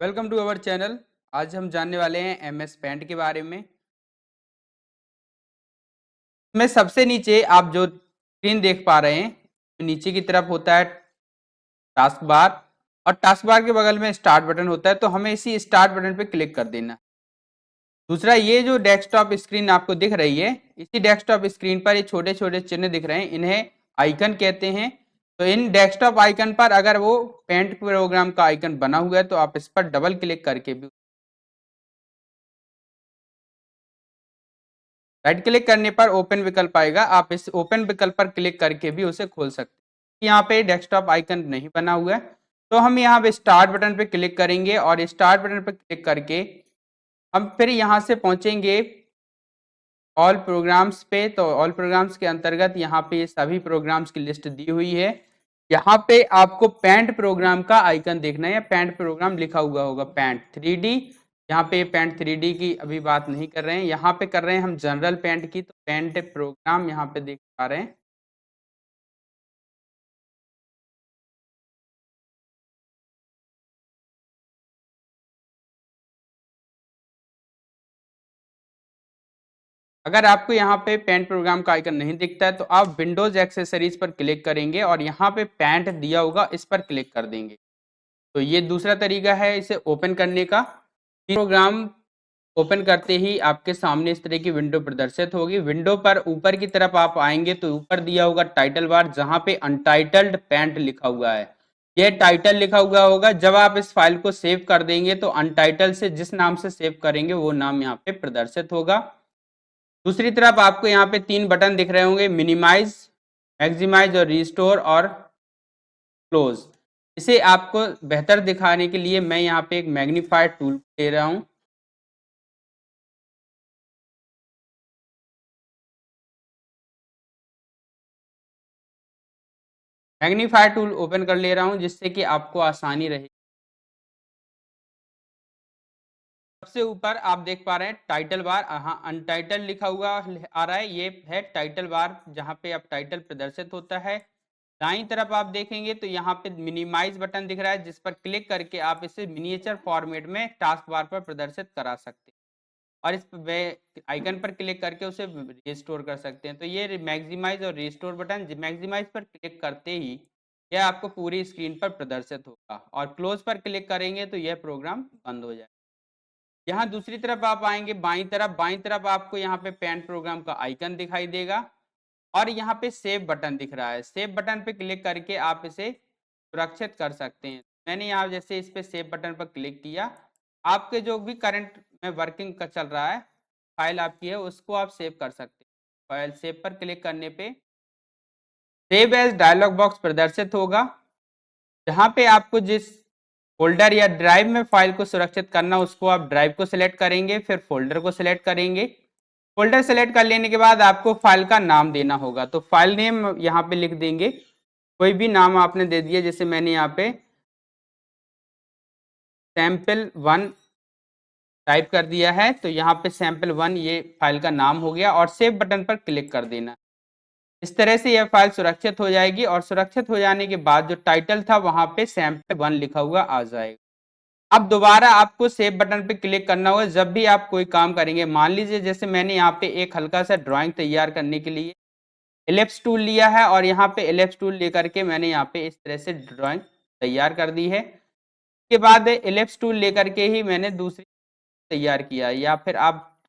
Welcome to our channel. आज हम जानने वाले हैं एमएस पेंट के बारे में। इसमें सबसे नीचे आप जो स्क्रीन देख पा रहे हैं, तो नीचे की तरफ होता है टास्क बार और टास्क बार के बगल में स्टार्ट बटन होता है, तो हमें इसी स्टार्ट बटन पे क्लिक कर देना। दूसरा, ये जो डेस्कटॉप स्क्रीन आपको दिख रही है, इसी डेस्कटॉप स्क्रीन पर ये छोटे छोटे चिन्ह दिख रहे हैं, इन्हें आइकन कहते हैं। तो इन डेस्कटॉप आइकन पर अगर वो पेंट प्रोग्राम का आइकन बना हुआ है तो आप इस पर डबल क्लिक करके भी, राइट क्लिक करने पर ओपन विकल्प आएगा, आप इस ओपन विकल्प पर क्लिक करके भी उसे खोल सकते हैं। यहाँ पे डेस्कटॉप आइकन नहीं बना हुआ है, तो हम यहाँ पे स्टार्ट बटन पे क्लिक करेंगे और स्टार्ट बटन पे क्लिक करके हम फिर यहाँ से पहुंचेंगे ऑल प्रोग्राम्स पे। तो ऑल प्रोग्राम्स के अंतर्गत यहाँ पे सभी प्रोग्राम्स की लिस्ट दी हुई है। यहाँ पे आपको पेंट प्रोग्राम का आइकन देखना है, पेंट प्रोग्राम लिखा हुआ होगा, पेंट 3D। यहाँ पे पेंट 3D की अभी बात नहीं कर रहे हैं, यहाँ पे कर रहे हैं हम जनरल पेंट की। तो पेंट प्रोग्राम यहाँ पे देख पा रहे हैं। अगर आपको यहाँ पे पेंट प्रोग्राम का आइकन नहीं दिखता है तो आप विंडोज एक्सेसरीज पर क्लिक करेंगे और यहाँ पे पेंट दिया होगा, इस पर क्लिक कर देंगे। तो ये दूसरा तरीका है इसे ओपन करने का। प्रोग्राम ओपन करते ही आपके सामने इस तरह की विंडो प्रदर्शित होगी। विंडो पर ऊपर की तरफ आप आएंगे तो ऊपर दिया होगा टाइटल बार, जहां पे अनटाइटल्ड पेंट लिखा हुआ है। यह टाइटल लिखा हुआ होगा। जब आप इस फाइल को सेव कर देंगे तो अनटाइटल से जिस नाम से सेव करेंगे वो नाम यहाँ पे प्रदर्शित होगा। दूसरी तरफ आपको यहाँ पे तीन बटन दिख रहे होंगे, मिनिमाइज, मैक्सिमाइज और रिस्टोर और क्लोज। इसे आपको बेहतर दिखाने के लिए मैं यहाँ पे एक मैग्नीफायर टूल ले रहा हूँ। मैग्नीफायर टूल ओपन कर ले रहा हूँ जिससे कि आपको आसानी रहे। सबसे ऊपर आप देख पा रहे हैं टाइटल बार, हाँ अनटाइटल लिखा हुआ आ रहा है, ये है टाइटल बार जहाँ पे अब टाइटल प्रदर्शित होता है। दाईं तरफ आप देखेंगे तो यहाँ पे मिनिमाइज बटन दिख रहा है, जिस पर क्लिक करके आप इसे मिनिएचर फॉर्मेट में टास्क बार पर प्रदर्शित करा सकते हैं और इस आइकन पर क्लिक करके उसे रिस्टोर कर सकते हैं। तो ये मैक्सिमाइज और रिस्टोर बटन, मैक्सिमाइज पर क्लिक करते ही यह आपको पूरी स्क्रीन पर प्रदर्शित होगा और क्लोज पर क्लिक करेंगे तो यह प्रोग्राम बंद हो जाएगा। यहाँ दूसरी तरफ आप आएंगे, बाईं तरफ आपको यहाँ पे पेंट प्रोग्राम का आइकन दिखाई देगा और यहाँ पे सेव बटन दिख रहा है। सेव बटन पे क्लिक करके आप इसे सुरक्षित कर सकते हैं। मैंने यहाँ जैसे इस पे सेव बटन पर क्लिक किया, आपके जो भी करंट में वर्किंग का चल रहा है फाइल आपकी है उसको आप सेव कर सकते हैं। फाइल सेव पर क्लिक करने पे सेव एज डायलॉग बॉक्स प्रदर्शित होगा, जहाँ पे आपको जिस फोल्डर या ड्राइव में फाइल को सुरक्षित करना उसको आप ड्राइव को सिलेक्ट करेंगे, फिर फोल्डर को सिलेक्ट करेंगे। फोल्डर सेलेक्ट कर लेने के बाद आपको फाइल का नाम देना होगा, तो फाइल नेम यहाँ पे लिख देंगे, कोई भी नाम आपने दे दिया, जैसे मैंने यहाँ पे सैंपल वन टाइप कर दिया है। तो यहाँ पे सैंपल वन ये फाइल का नाम हो गया और सेव बटन पर क्लिक कर देना। इस तरह से यह फाइल सुरक्षित हो जाएगी और सुरक्षित हो जाने के बाद जो टाइटल था वहां पे सैंपल वन लिखा हुआ आ जाएगा। अब दोबारा आपको सेव बटन पे क्लिक करना होगा जब भी आप कोई काम करेंगे। मान लीजिए जैसे मैंने यहाँ पे एक हल्का सा ड्राइंग तैयार करने के लिए एलिप्स टूल लिया है और यहाँ पे एलिप्स टूल लेकर के मैंने यहाँ पे इस तरह से ड्राइंग तैयार कर दी है। उसके बाद एलिप्स टूल लेकर के ही मैंने दूसरी तैयार किया, या फिर आप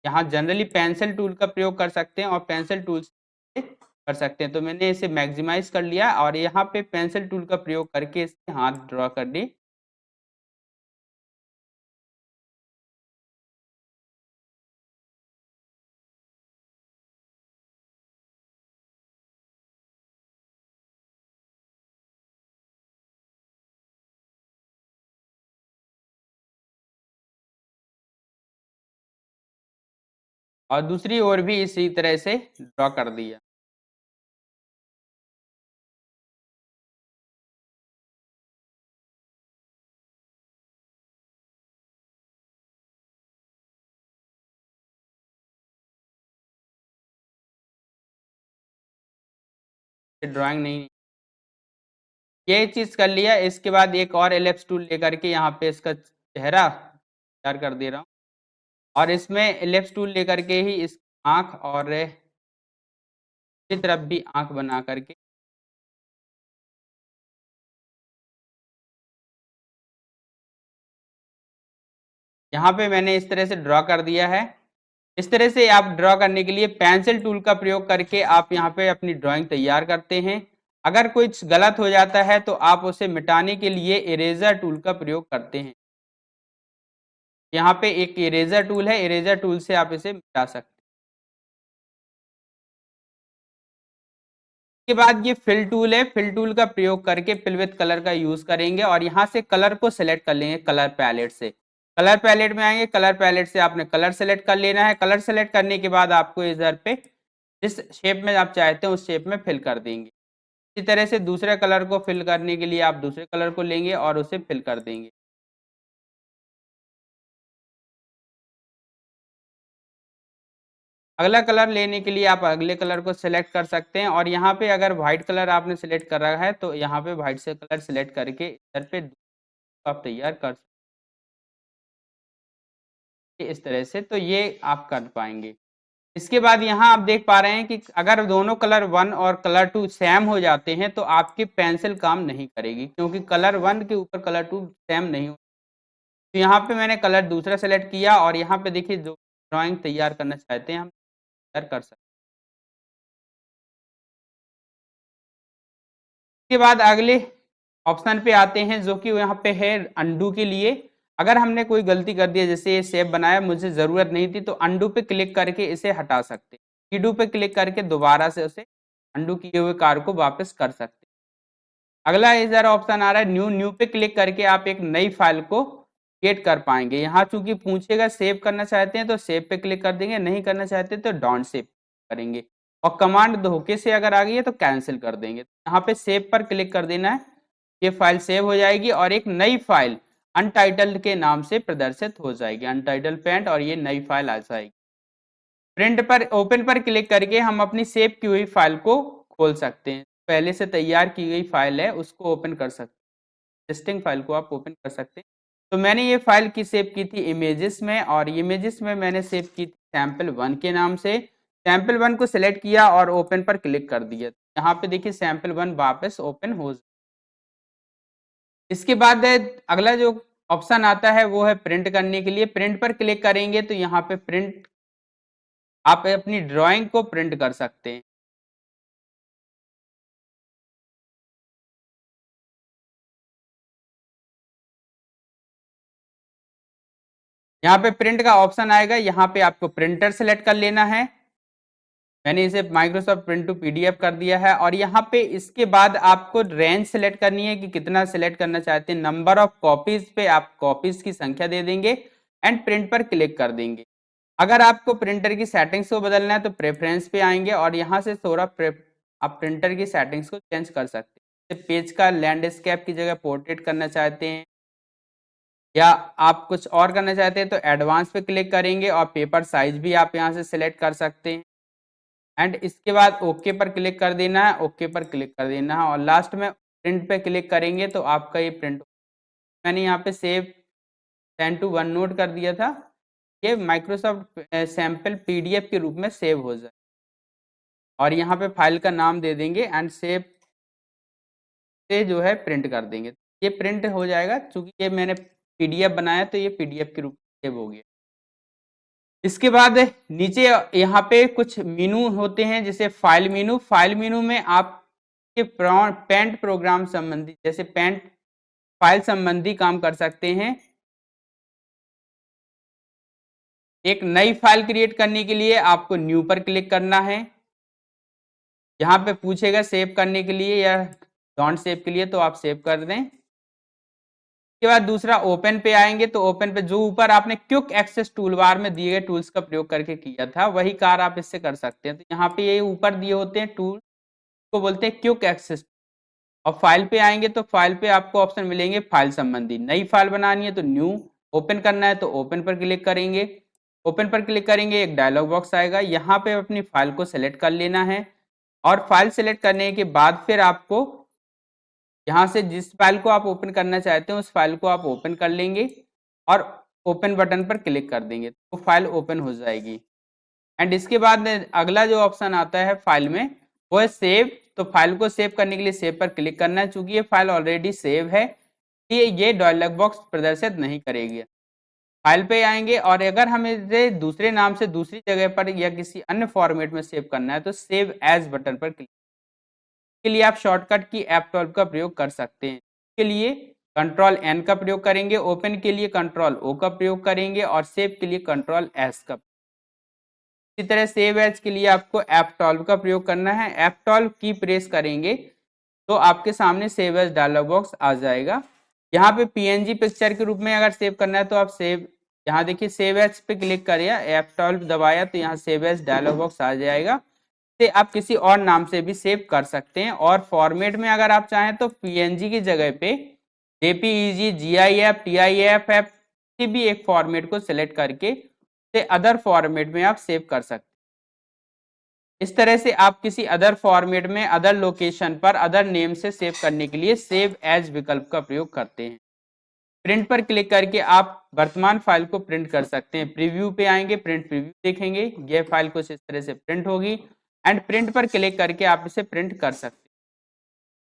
यहाँ जनरली पेंसिल टूल का प्रयोग कर सकते हैं और पेंसिल टूल से कर सकते हैं। तो मैंने इसे मैक्सिमाइज कर लिया और यहाँ पे पेंसिल टूल का प्रयोग करके इसके हाथ ड्रॉ कर ली। और दूसरी ओर भी इसी तरह से ड्रॉ कर दिया। ड्राइंग नहीं ये चीज कर लिया। इसके बाद एक और एलिप्स टूल लेकर के यहाँ पे इसका चेहरा तैयार कर दे रहा हूँ, और इसमें एलिप्स टूल लेकर के ही इस आंख और दूसरी तरफ भी आंख बना करके यहाँ पे मैंने इस तरह से ड्रॉ कर दिया है। इस तरह से आप ड्रॉ करने के लिए पेंसिल टूल का प्रयोग करके आप यहाँ पे अपनी ड्राइंग तैयार करते हैं। अगर कुछ गलत हो जाता है तो आप उसे मिटाने के लिए इरेजर टूल का प्रयोग करते हैं। यहाँ पे एक इरेजर टूल है, इरेजर टूल से आप इसे मिटा सकते हैं। इसके बाद ये फिल टूल है, फिल टूल का प्रयोग करके फिल विद कलर का यूज करेंगे और यहाँ से कलर को सिलेक्ट कर लेंगे कलर पैलेट से। कलर पैलेट में आएंगे, कलर पैलेट से आपने कलर सेलेक्ट कर लेना है। कलर सेलेक्ट करने के बाद आपको इधर पे जिस शेप में आप चाहते हैं उस शेप में फिल कर देंगे। इसी तरह से दूसरे कलर को फिल करने के लिए आप दूसरे कलर को लेंगे और उसे फिल कर देंगे। अगला कलर लेने के लिए आप अगले कलर को सिलेक्ट कर सकते हैं, और यहाँ पे अगर व्हाइट कलर आपने सिलेक्ट कर रखा है तो यहाँ पे व्हाइट से कलर सिलेक्ट करके इधर पे आप तैयार कर सकते हैं इस तरह से, तो ये आप कर पाएंगे। इसके बाद यहाँ आप देख पा रहे हैं कि अगर दोनों कलर 1 और कलर 2 सेम हो जाते हैं तो आपकी पेंसिल काम नहीं करेगी, क्योंकि कलर 1 के ऊपर कलर 2 सेम नहीं हो। तो यहाँ पे मैंने कलर दूसरा सेलेक्ट किया और यहाँ पे देखिए जो ड्राइंग तैयार करना चाहते हैं हम तैयार कर सकते हैं। इसके बाद अगले ऑप्शन पे आते हैं जो कि यहाँ पे है अंडू के लिए। अगर हमने कोई गलती कर दी है, जैसे ये शेप बनाया मुझे ज़रूरत नहीं थी, तो अंडू पे क्लिक करके इसे हटा सकते हैं। रीडू पे क्लिक करके दोबारा से उसे अंडू किए हुए कार्य को वापस कर सकते हैं। अगला इधर ऑप्शन आ रहा है न्यू, न्यू पे क्लिक करके आप एक नई फाइल को क्रिएट कर पाएंगे। यहाँ चूंकि पूछेगा सेव करना चाहते हैं तो सेव पे क्लिक कर देंगे, नहीं करना चाहते तो डोंट सेव करेंगे, और कमांड धोखे से अगर आ गई है तो कैंसिल कर देंगे। यहाँ पे सेव पर क्लिक कर देना है, ये फाइल सेव हो जाएगी और एक नई फाइल अनटाइटल्ड के नाम से प्रदर्शित हो जाएगी, अनटाइटल्ड पेंट, और ये नई फाइल आ जाएगी। प्रिंट पर ओपन पर क्लिक करके हम अपनी सेव की हुई फाइल को खोल सकते हैं। पहले से तैयार की गई फाइल है उसको ओपन कर सकते हैं, एग्जिस्टिंग फाइल को आप ओपन कर सकते हैं। तो मैंने ये फाइल की सेव की थी इमेजेस में, और इमेजेस में मैंने सेव की थी सैम्पल1 के नाम से। सैम्पल1 को सिलेक्ट किया और ओपन पर क्लिक कर दिया। यहाँ पे देखिए सैम्पल1 वापस ओपन हो। इसके बाद अगला जो ऑप्शन आता है वो है प्रिंट करने के लिए। प्रिंट पर क्लिक करेंगे तो यहाँ पे प्रिंट, आप अपनी ड्राइंग को प्रिंट कर सकते हैं। यहाँ पे प्रिंट का ऑप्शन आएगा, यहाँ पे आपको प्रिंटर सेलेक्ट कर लेना है। मैंने इसे माइक्रोसॉफ्ट प्रिंट टू पीडीएफ कर दिया है, और यहाँ पे इसके बाद आपको रेंज सेलेक्ट करनी है कि कितना सेलेक्ट करना चाहते हैं। नंबर ऑफ कॉपीज पे आप कॉपीज की संख्या दे देंगे एंड प्रिंट पर क्लिक कर देंगे। अगर आपको प्रिंटर की सेटिंग्स को बदलना है तो प्रेफरेंस पे आएंगे और यहाँ से थोड़ा आप प्रिंटर की सेटिंग्स को चेंज कर सकते हैं। पेज का लैंडस्केप की जगह पोर्ट्रेट करना चाहते हैं या आप कुछ और करना चाहते हैं तो एडवांस पे क्लिक करेंगे, और पेपर साइज भी आप यहाँ से सिलेक्ट कर सकते हैं। एंड इसके बाद ओके पर क्लिक कर देना है, ओके पर क्लिक कर देना है, और लास्ट में प्रिंट पे क्लिक करेंगे तो आपका ये प्रिंट। मैंने यहाँ पे save send to OneNote कर दिया था, ये माइक्रोसॉफ्ट सैम्पल पीडीएफ के रूप में सेव हो जाए, और यहाँ पे फाइल का नाम दे देंगे एंड सेव से जो है प्रिंट कर देंगे। ये प्रिंट हो जाएगा, चूंकि ये मैंने पीडीएफ बनाया तो ये पीडीएफ के रूप में सेव हो गया। इसके बाद नीचे यहाँ पे कुछ मेनू होते हैं, जैसे फाइल मेनू। फाइल मेनू में आप के पेंट प्रोग्राम संबंधी, जैसे पेंट फाइल संबंधी काम कर सकते हैं। एक नई फाइल क्रिएट करने के लिए आपको न्यू पर क्लिक करना है। यहाँ पे पूछेगा सेव करने के लिए या डोंट सेव के लिए, तो आप सेव कर दें। उसके बाद दूसरा ओपन पे आएंगे, तो ओपन पे जो ऊपर आपने क्विक एक्सेस टूल बार में दिए गए टूल्स का प्रयोग करके किया था वही कार्य आप इससे कर सकते हैं। तो यहाँ पे ये ऊपर दिए होते हैं टूल को बोलते हैं क्विक एक्सेस। और फाइल पे आएंगे तो फाइल पे आपको ऑप्शन मिलेंगे फाइल संबंधी। नई फाइल बनानी है तो न्यू, ओपन करना है तो ओपन पर क्लिक करेंगे। ओपन पर क्लिक करेंगे, एक डायलॉग बॉक्स आएगा, यहाँ पे अपनी फाइल को सेलेक्ट कर लेना है, और फाइल सेलेक्ट करने के बाद फिर आपको यहाँ से जिस फाइल को आप ओपन करना चाहते हैं उस फाइल को आप ओपन कर लेंगे और ओपन बटन पर क्लिक कर देंगे तो फाइल ओपन हो जाएगी। एंड इसके बाद अगला जो ऑप्शन आता है फाइल में वो है सेव। तो फाइल को सेव करने के लिए सेव पर क्लिक करना है। चूंकि ये फाइल ऑलरेडी सेव है ये डायलॉग बॉक्स प्रदर्शित नहीं करेगी। फाइल पे आएंगे और अगर हमें इसे दूसरे नाम से दूसरी जगह पर या किसी अन्य फॉर्मेट में सेव करना है तो सेव एज बटन पर क्लिक के लिए आप शॉर्टकट की F12 का प्रयोग कर सकते हैं। इसके लिए कंट्रोल N का प्रयोग करेंगे, ओपन के लिए कंट्रोल O का प्रयोग करेंगे और सेव के लिए कंट्रोल S का। इसी तरह सेव एज के लिए आपको F12 का प्रयोग करना है। F12 की प्रेस करेंगे तो आपके सामने सेव एज डायलॉग बॉक्स आ जाएगा। यहाँ पे PNG पिक्चर के रूप में अगर सेव करना है तो आप सेव, यहाँ देखिए सेव एज पे क्लिक करिए, F12 दबाया तो यहाँ सेव एज डायलॉग बॉक्स आ जाएगा। से आप किसी और नाम से भी सेव कर सकते हैं और फॉर्मेट में अगर आप चाहें तो PNG की जगह पे JPEG, GIF, TIFF किसी भी एक फॉर्मेट को सिलेक्ट करके से अदर फॉर्मेट में आप सेव कर सकते हैं। इस तरह से आप किसी अदर फॉर्मेट में अदर लोकेशन पर अदर नेम से सेव करने के लिए सेव एज विकल्प का प्रयोग करते हैं। प्रिंट पर क्लिक करके आप वर्तमान फाइल को प्रिंट कर सकते हैं। प्रीव्यू पे आएंगे, प्रिंट प्रीव्यू देखेंगे, यह फाइल कुछ इस तरह से प्रिंट होगी एंड प्रिंट पर क्लिक करके आप इसे प्रिंट कर सकते हैं।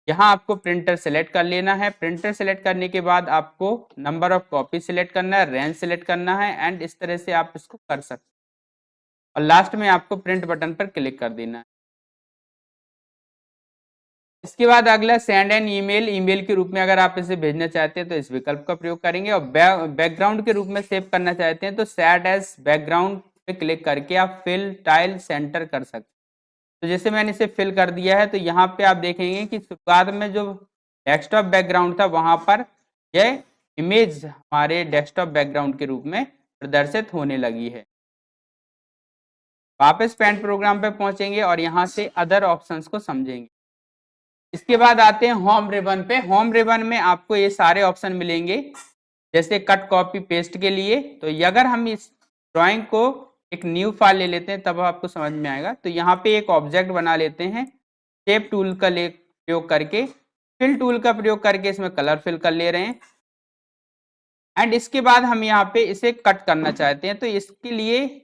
यहाँ आपको प्रिंटर सेलेक्ट कर लेना है। प्रिंटर सेलेक्ट करने के बाद आपको नंबर ऑफ कॉपी सिलेक्ट करना है, रेंज सेलेक्ट करना है एंड इस तरह से आप इसको कर सकते हैं और लास्ट में आपको प्रिंट बटन पर क्लिक कर देना है। इसके बाद अगला सेंड एन ईमेल, ईमेल के रूप में अगर आप इसे भेजना चाहते हैं तो इस विकल्प का प्रयोग करेंगे और बैकग्राउंड के रूप में सेव करना चाहते हैं तो सेट एज बैकग्राउंड पे क्लिक करके आप फिल टाइल सेंटर कर सकते हैं। तो जैसे मैंने इसे फिल कर दिया है तो यहाँ पे आप देखेंगे कि शुरुआत में जो डेस्कटॉप बैकग्राउंड था वहां पर यह इमेज हमारे डेस्कटॉप बैकग्राउंड के रूप में प्रदर्शित होने लगी है। वापस पेंट प्रोग्राम पे पहुंचेंगे और यहाँ से अदर ऑप्शंस को समझेंगे। इसके बाद आते हैं होम रिबन पे। होम रिबन में आपको ये सारे ऑप्शन मिलेंगे जैसे कट कॉपी पेस्ट के लिए। तो अगर हम इस ड्राइंग को एक न्यू फाइल ले लेते हैं तब आपको समझ में आएगा। तो यहाँ पे एक ऑब्जेक्ट बना लेते हैं शेप टूल का प्रयोग करके, फिल टूल का प्रयोग करके इसमें कलर फिल कर ले रहे हैं एंड इसके बाद हम यहाँ पे इसे कट करना चाहते हैं तो इसके लिए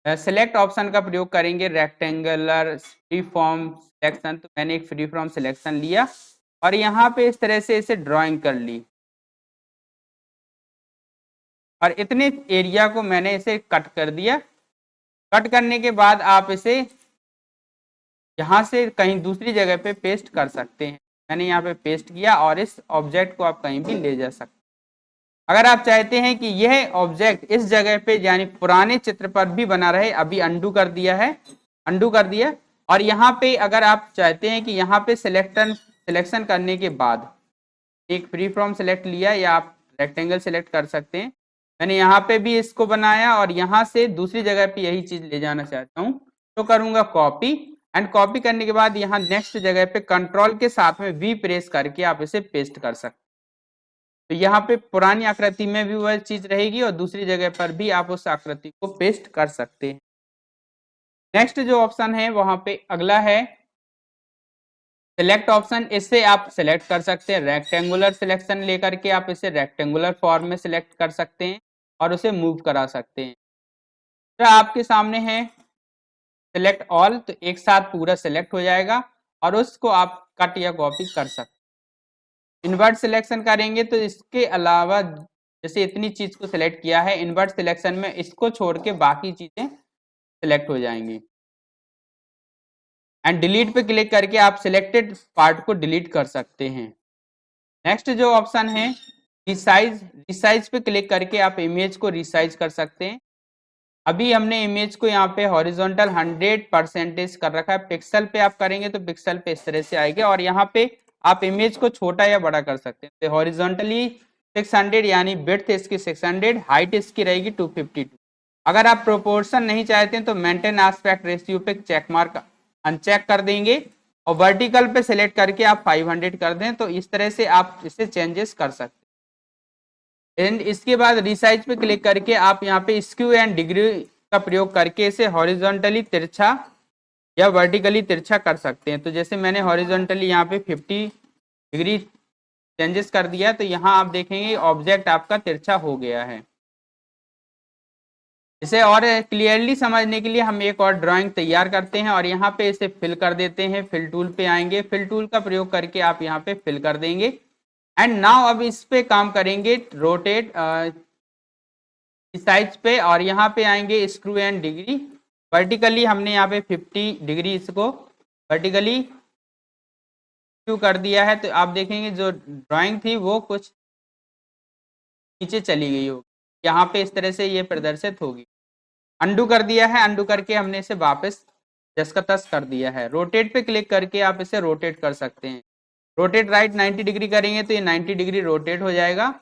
सेलेक्ट ऑप्शन का प्रयोग करेंगे, रेक्टेंगुलर फ्री फॉर्म सिलेक्शन। तो मैंने एक फ्री फॉर्म सिलेक्शन लिया और यहाँ पे इस तरह से इसे ड्राइंग कर ली और इतने एरिया को मैंने इसे कट कर दिया। कट करने के बाद आप इसे यहाँ से कहीं दूसरी जगह पे पेस्ट कर सकते हैं। मैंने यहाँ पे पेस्ट किया और इस ऑब्जेक्ट को आप कहीं भी ले जा सकते हैं। अगर आप चाहते हैं कि यह ऑब्जेक्ट इस जगह पे यानी पुराने चित्र पर भी बना रहे, अभी अंडू कर दिया है, अंडू कर दिया। और यहाँ पे अगर आप चाहते हैं कि यहाँ पे सिलेक्शन करने के बाद एक फ्री फ्रॉम सिलेक्ट लिया या आप रेक्टेंगल सिलेक्ट कर सकते हैं। मैंने यहाँ पे भी इसको बनाया और यहाँ से दूसरी जगह पे यही चीज ले जाना चाहता हूँ तो करूंगा कॉपी एंड कॉपी करने के बाद यहाँ नेक्स्ट जगह पे कंट्रोल के साथ में V प्रेस करके आप इसे पेस्ट कर सकते हैं। तो यहाँ पे पुरानी आकृति में भी वह चीज रहेगी और दूसरी जगह पर भी आप उस आकृति को पेस्ट कर सकते हैं। नेक्स्ट जो ऑप्शन है वहां पे अगला है सिलेक्ट ऑप्शन। इससे आप सिलेक्ट कर सकते हैं रेक्टेंगुलर सिलेक्शन लेकर के आप इसे रेक्टेंगुलर फॉर्म में सिलेक्ट कर सकते हैं और उसे मूव करा सकते हैं। तो आपके सामने है सिलेक्ट ऑल, तो एक साथ पूरा सिलेक्ट हो जाएगा और उसको आप कट या कॉपी कर सकते हैं। इन्वर्ट सिलेक्शन करेंगे तो इसके अलावा जैसे इतनी चीज को सिलेक्ट किया है, इन्वर्ट सिलेक्शन में इसको छोड़ के बाकी चीजें सिलेक्ट हो जाएंगी एंड डिलीट पे क्लिक करके आप सिलेक्टेड पार्ट को डिलीट कर सकते हैं। नेक्स्ट जो ऑप्शन है रिसाइज, रिसाइज पे क्लिक करके आप इमेज को रिसाइज कर सकते हैं। अभी हमने इमेज को यहाँ पे हॉरिजॉन्टल 100% कर रखा है, पिक्सल पे आप करेंगे तो पिक्सल पे इस तरह से आएगा और यहाँ पे आप इमेज को छोटा या बड़ा कर सकते हैं। तो हॉरिजॉन्टली 600 यानी विड्थ इसकी 600, हाइट इसकी रहेगी 252। अगर आप प्रोपोर्शन नहीं चाहते हैं तो मेंटेन एस्पेक्ट रेशियो पे चेक मार्क अनचेक कर देंगे और वर्टिकल पे सिलेक्ट करके आप 500 कर दें तो इस तरह से आप इसे चेंजेस कर सकते हैं। एंड इसके बाद रिसाइज पे क्लिक करके आप यहाँ पे स्क्यू एंड डिग्री का प्रयोग करके इसे हॉरिजॉन्टली तिरछा या वर्टिकली तिरछा कर सकते हैं। तो जैसे मैंने हॉरिजॉन्टली यहाँ पे 50 डिग्री चेंजेस कर दिया, तो यहाँ आप देखेंगे ऑब्जेक्ट आपका तिरछा हो गया है। इसे और क्लियरली समझने के लिए हम एक और ड्राइंग तैयार करते हैं और यहाँ पे इसे फिल कर देते हैं। फिल टूल पे आएंगे, फिल टूल का प्रयोग करके आप यहाँ पे फिल कर देंगे। एंड नाउ अब इस पे काम करेंगे रोटेट साइज पे, और यहाँ पे आएंगे स्क्रू एंड डिग्री। वर्टिकली हमने यहाँ पे 50 डिग्री इसको वर्टिकली कर दिया है, तो आप देखेंगे जो ड्राइंग थी वो कुछ नीचे चली गई होगी, यहाँ पे इस तरह से ये प्रदर्शित होगी। अंडू कर दिया है, अंडू करके हमने इसे वापस जस का तस कर दिया है। रोटेट पे क्लिक करके आप इसे रोटेट कर सकते हैं। रोटेट राइट 90 डिग्री करेंगे तो ये 90 डिग्री रोटेट हो जाएगा।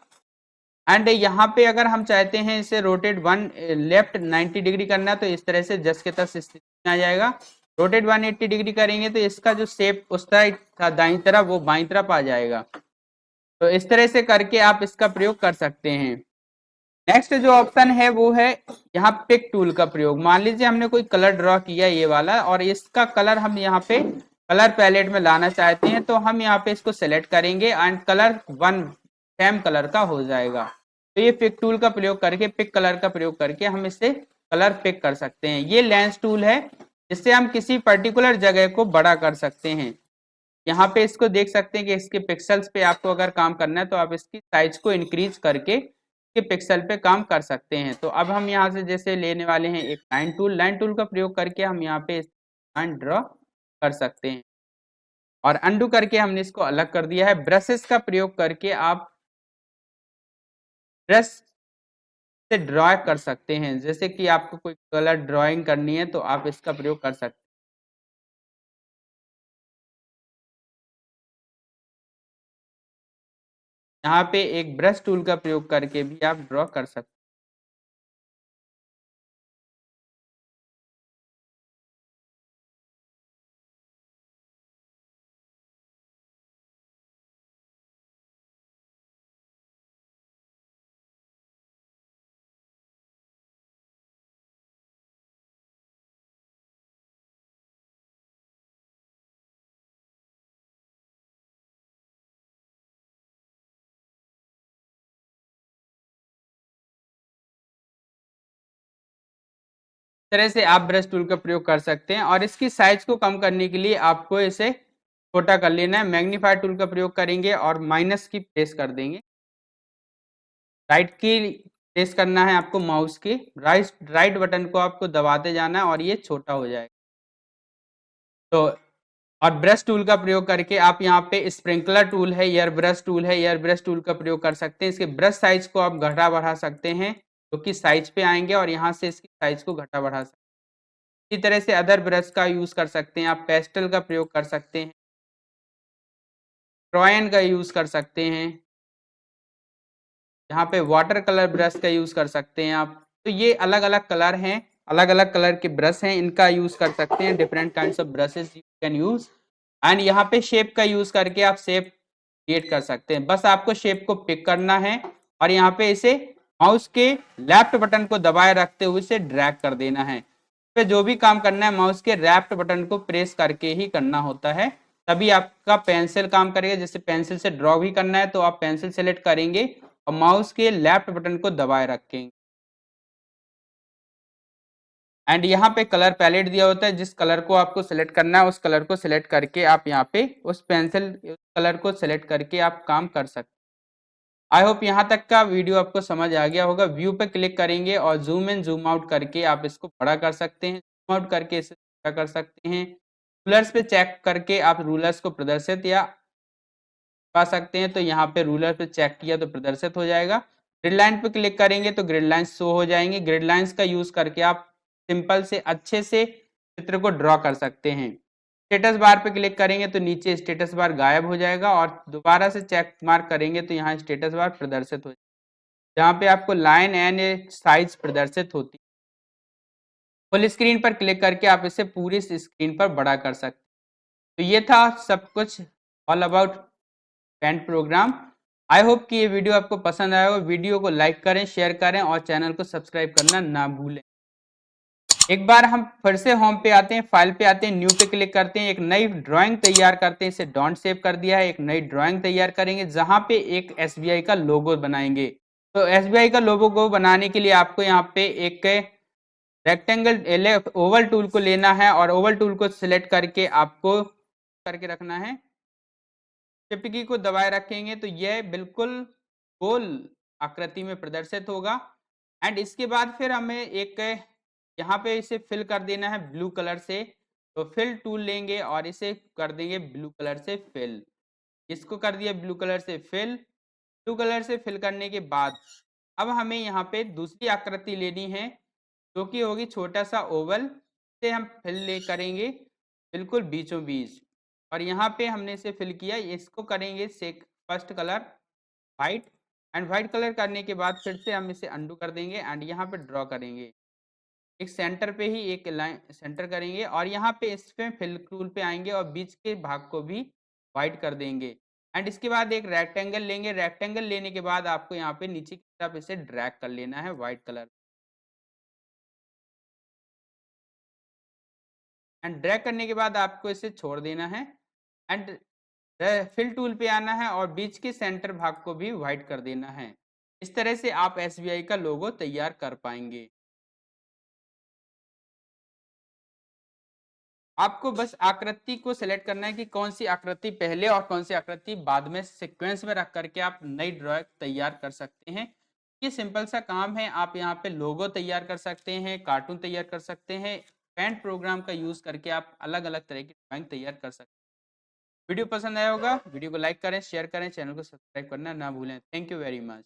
एंड यहाँ पे अगर हम चाहते हैं इसे रोटेट वन लेफ्ट 90 डिग्री करना, तो इस तरह से जस के तस स्थिति में आ जाएगा। रोटेट 180 डिग्री करेंगे तो इसका जो शेप उस साइड था दाईं तरफ, वो बाईं तरफ आ जाएगा। तो इस तरह से करके आप इसका प्रयोग कर सकते हैं। नेक्स्ट जो ऑप्शन है वो है यहाँ पिक टूल का प्रयोग। मान लीजिए हमने कोई कलर ड्रॉ किया ये वाला, और इसका कलर हम यहाँ पे कलर पैलेट में लाना चाहते हैं, तो हम यहाँ पे इसको सेलेक्ट करेंगे and colour one same colour का हो जाएगा। तो ये पिक टूल का प्रयोग करके, पिक कलर का प्रयोग करके हम इससे कलर पिक कर सकते हैं। ये लेंस टूल है, जिससे हम किसी पर्टिकुलर जगह को बड़ा कर सकते हैं। यहाँ पे इसको देख सकते हैं कि इसके पिक्सल्स पे आपको अगर काम करना है तो आप इसकी साइज को इंक्रीज करके के पिक्सल पे काम कर सकते हैं। तो अब हम यहाँ से जैसे लेने वाले हैं एक लाइन टूल। लाइन टूल का प्रयोग करके हम यहाँ पे लाइन ड्रॉ कर सकते हैं, और अंडू करके हमने इसको अलग कर दिया है। ब्रशेस का प्रयोग करके आप ब्रश से ड्रॉ कर सकते हैं। जैसे कि आपको कोई कलर ड्राइंग करनी है तो आप इसका प्रयोग कर सकते हैं। यहाँ पे एक ब्रश टूल का प्रयोग करके भी आप ड्रॉ कर सकते हैं। तरह से आप ब्रश टूल का प्रयोग कर सकते हैं, और इसकी साइज को कम करने के लिए आपको इसे छोटा कर लेना है। मैग्नीफायर टूल का प्रयोग करेंगे और माइनस की प्रेस कर देंगे। राइट की प्रेस करना है आपको, माउस की राइट बटन को आपको दबाते जाना है और ये छोटा हो जाएगा। तो और ब्रश टूल का प्रयोग करके आप यहाँ पे स्प्रिंकलर टूल है, एयर ब्रश टूल है, एयर ब्रश टूल का प्रयोग कर सकते हैं। इसके ब्रश साइज को आप घटा बढ़ा सकते हैं, जो कि साइज पे आएंगे और यहाँ से इसकी साइज को घटा बढ़ा सकते हैं। इसी तरह से अदर ब्रश का यूज कर सकते हैं आप। पेस्टल का प्रयोग कर सकते हैं, ट्रॉयन का यूज कर सकते हैं, यहाँ पे वाटर कलर ब्रश का यूज कर सकते हैं आप। तो ये अलग अलग कलर हैं, अलग अलग कलर के ब्रश हैं, इनका यूज कर सकते हैं। Different kinds of brushes you can use. And यहाँ पे शेप का यूज करके आप शेप क्रिएट कर सकते हैं। बस आपको शेप को पिक करना है और यहाँ पे इसे माउस के लेफ्ट बटन को दबाए रखते हुए इसे ड्रैग कर देना है। पे जो भी काम करना है माउस के लेफ्ट बटन को प्रेस करके ही करना होता है, तभी आपका पेंसिल काम करेगा। जैसे पेंसिल से ड्रॉ भी करना है तो आप पेंसिल सेलेक्ट करेंगे और माउस के लेफ्ट बटन को दबाए रखेंगे। एंड यहाँ पे कलर पैलेट दिया होता है, जिस कलर को आपको सिलेक्ट करना है उस कलर को सिलेक्ट करके आप यहाँ पे उस पेंसिल कलर को सिलेक्ट करके आप काम कर सकते हैं। आई होप यहाँ तक का वीडियो आपको समझ आ गया होगा। व्यू पे क्लिक करेंगे और जूम इन जूम आउट करके आप इसको बड़ा कर सकते हैं, जूम आउट करके इसे छोटा कर सकते हैं। रूलर्स पे चेक करके आप रूलर्स को प्रदर्शित या पा सकते हैं। तो यहाँ पे रूलर पे चेक किया तो प्रदर्शित हो जाएगा। ग्रिड लाइन पे क्लिक करेंगे तो ग्रिड लाइंस शो हो जाएंगे। ग्रिड लाइंस का यूज करके आप सिंपल से अच्छे से चित्र को ड्रॉ कर सकते हैं। स्टेटस बार पे क्लिक करेंगे तो नीचे स्टेटस बार गायब हो जाएगा, और दोबारा से चेक मार्क करेंगे तो यहाँ स्टेटस बार प्रदर्शित हो जाएगा, जहाँ पे आपको लाइन एंड साइज प्रदर्शित होती है। फुल स्क्रीन पर क्लिक करके आप इसे पूरी स्क्रीन पर बड़ा कर सकते हैं। तो ये था सब कुछ all about paint program. I hope कि ये वीडियो आपको पसंद आया हो। वीडियो को लाइक करें, शेयर करें और चैनल को सब्सक्राइब करना ना भूलें। एक बार हम फिर से होम पे आते हैं, फाइल पे आते हैं, न्यू पे क्लिक करते हैं, एक नई ड्राइंग तैयार करते हैं। इसे डोंट सेव कर दिया है, एक नई ड्राइंग तैयार करेंगे जहां पे एक एसबीआई का लोगो बनाएंगे। तो एसबीआई का लोगो बनाने के लिए आपको यहाँ पे एक रेक्टेंगल ओवल टूल को लेना है और ओवल टूल को सिलेक्ट करके आपको करके रखना है। शिफ्ट की को दबाए रखेंगे तो यह बिल्कुल गोल आकृति में प्रदर्शित होगा। एंड इसके बाद फिर हमें एक यहाँ पे इसे फिल कर देना है ब्लू कलर से। तो फिल टूल लेंगे और इसे कर देंगे ब्लू कलर से फिल। इसको कर दिया ब्लू कलर से फिल। ब्लू कलर से फिल करने के बाद अब हमें यहाँ पे दूसरी आकृति लेनी है जो कि होगी छोटा सा ओवल। से हम फिल ले करेंगे बिल्कुल बीचों बीच। और यहाँ पे हमने इसे फिल किया, इसको करेंगे सेक first colour white. And white colour करने के बाद फिर से हम इसे अंडू कर देंगे एंड यहाँ पे ड्रॉ करेंगे एक सेंटर पे ही एक लाइन सेंटर करेंगे और यहाँ पे इस पे फिल टूल पे आएंगे और बीच के भाग को भी वाइट कर देंगे। एंड इसके बाद एक रेक्टेंगल लेंगे। रेक्टेंगल लेने के बाद आपको यहाँ पे नीचे की तरफ इसे ड्रैग कर लेना है व्हाइट कलर। एंड ड्रैग करने के बाद आपको इसे छोड़ देना है एंड फिल टूल पे आना है और बीच के सेंटर भाग को भी व्हाइट कर देना है। इस तरह से आप एसबीआई का लोगो तैयार कर पाएंगे। आपको बस आकृति को सिलेक्ट करना है कि कौन सी आकृति पहले और कौन सी आकृति बाद में सीक्वेंस में रख करके आप नई ड्राइंग तैयार कर सकते हैं। ये सिंपल सा काम है। आप यहाँ पे लोगो तैयार कर सकते हैं, कार्टून तैयार कर सकते हैं, पेंट प्रोग्राम का यूज करके आप अलग अलग तरह की ड्राइंग तैयार कर सकते हैं। वीडियो पसंद आया होगा, वीडियो को लाइक करें, शेयर करें, चैनल को सब्सक्राइब करना ना भूलें। Thank you very much.